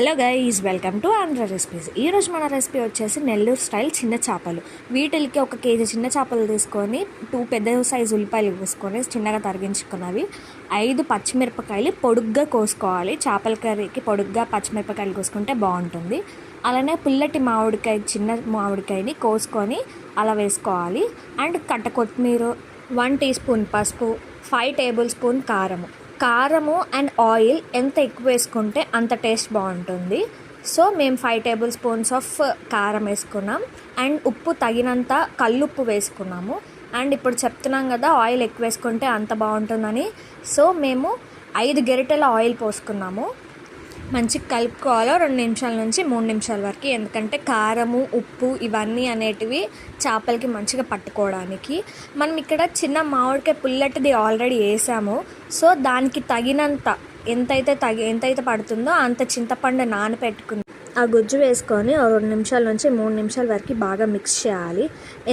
Hello guys, welcome to Andhra recipes. ఈరోజు మన recipe వచ్చేసి నెల్లూరు స్టైల్ చిన్న చేపలు. వీటికి 1 కేజీ చిన్న చేపలు తీసుకొని 2 పెద్ద సైజు ఉల్లిపాయలు కోసుకొని చిన్నగా తరిగించుకున్నవి, 5 పచ్చిమిరపకాయలు పొడుగ్గా కోసుకోవాలి. చేపల కర్రీకి పొడుగ్గా పచ్చిమిరపకాయలు కోసుకుంటే బాగుంటుంది. అలానే పుల్లటి మామిడికాయ, చిన్న మామిడికాయని కోసుకొని అలా వేసుకోవాలి. అండ్ కట్ట కొత్తిమీర, 1 టీ స్పూన్ పసుపు, 5 టేబుల్ స్పూన్ కారము అండ్ ఆయిల్ ఎంత ఎక్కువ వేసుకుంటే అంత టేస్ట్ బాగుంటుంది. సో మేము 5 టేబుల్ స్పూన్స్ ఆఫ్ కారం వేసుకున్నాం. అండ్ ఉప్పు తగినంత కల్లుప్పు వేసుకున్నాము. అండ్ ఇప్పుడు చెప్తున్నాం కదా ఆయిల్ ఎక్కువ వేసుకుంటే అంత బాగుంటుందని. సో మేము 5 గరిటెల ఆయిల్ పోసుకున్నాము. మంచిగా కలుపుకోవాలో 2 నిమిషాల నుంచి 3 నిమిషాల వరకు, ఎందుకంటే కారము, ఉప్పు ఇవన్నీ అనేటివి చేపలకి మంచిగా పట్టుకోవడానికి. మనం ఇక్కడ చిన్న మామిడికాయ పుల్లటిది ఆల్రెడీ వేసాము. సో దానికి తగినంత ఎంతైతే పడుతుందో అంత చింతపండు నానబెట్టుకుని ఆ గుజ్జు వేసుకొని 2 నిమిషాల నుంచి 3 నిమిషాల వరకు బాగా మిక్స్ చేయాలి.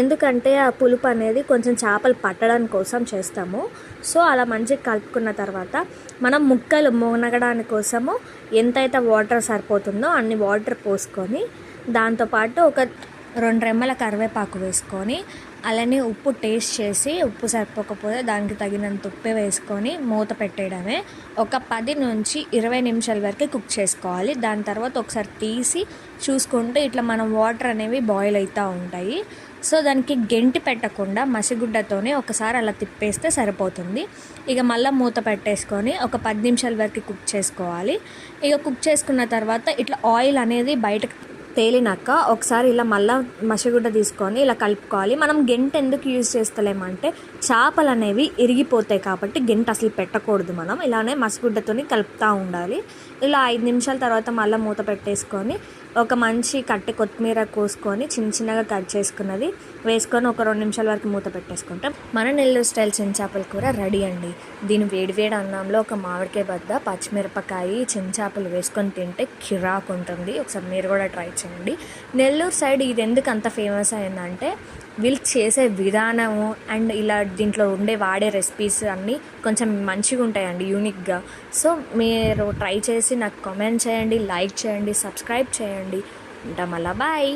ఎందుకంటే ఆ పులుపు అనేది కొంచెం చేపలు పట్టడానికి కోసం చేస్తాము. సో అలా మంచిగా కలుపుకున్న తర్వాత మనం ముక్కలు మునగడానికి కోసము ఎంతైతే వాటర్ సరిపోతుందో అన్ని వాటర్ పోసుకొని, దాంతోపాటు ఒక 2 రెమ్మల కరివేపాకు వేసుకొని, అలానే ఉప్పు టేస్ట్ చేసి ఉప్పు సరిపోకపోతే దానికి తగినంత ఉప్పు వేసుకొని మూత పెట్టేయడమే. ఒక 10 నుంచి 20 నిమిషాల వరకు కుక్ చేసుకోవాలి. దాని తర్వాత ఒకసారి తీసి చూసుకుంటే ఇట్లా మనం వాటర్ అనేవి బాయిల్ అవుతూ ఉంటాయి. సో దానికి గెంటి పెట్టకుండా మసిగుడ్డతోనే ఒకసారి అలా తిప్పేస్తే సరిపోతుంది. ఇక మళ్ళీ మూత పెట్టేసుకొని ఒక 10 నిమిషాల వరకు కుక్ చేసుకోవాలి. ఇక కుక్ చేసుకున్న తర్వాత ఇట్లా ఆయిల్ అనేది బయటకు తేలినాక ఒకసారి ఇలా మళ్ళీ మసిగుడ్డ తీసుకొని ఇలా కలుపుకోవాలి. మనం గెంట ఎందుకు యూజ్ చేస్తలేమంటే చేపలు అనేవి ఇరిగిపోతాయి కాబట్టి గెంట అసలు పెట్టకూడదు. మనం ఇలానే మసిగుడ్డతో కలుపుతూ ఉండాలి. ఇలా 5 నిమిషాల తర్వాత మళ్ళీ మూత పెట్టేసుకొని ఒక మంచి కట్టె కొత్తిమీర కోసుకొని చిన్నగా కట్ చేసుకున్నది వేసుకొని ఒక 2 నిమిషాల వరకు మూత పెట్టేసుకుంటాం. మన నెల్లూరు స్టైల్ చిన్న చేపల కూర రెడీ అండి. దీని వేడివేడి అన్నంలో ఒక మామిడికాయ బద్ద, పచ్చిమిరపకాయ, చిన్న చేపలు వేసుకొని తింటే కిరాకు ఉంటుంది. ఒకసారి మీరు కూడా ట్రై చేయండి. నెల్లూరు సైడ్ ఇది ఎందుకు అంత ఫేమస్ అయిందంటే వీళ్ళు చేసే విధానము అండ్ ఇలా దీంట్లో వాడే రెసిపీస్ అన్నీ కొంచెం మంచిగా ఉంటాయండి, యూనిక్గా. సో మీరు ట్రై చేసి నాకు కామెంట్ చేయండి, లైక్ చేయండి, సబ్స్క్రైబ్ చేయండి. ఉంటాం. మళ్ళా బాయ్.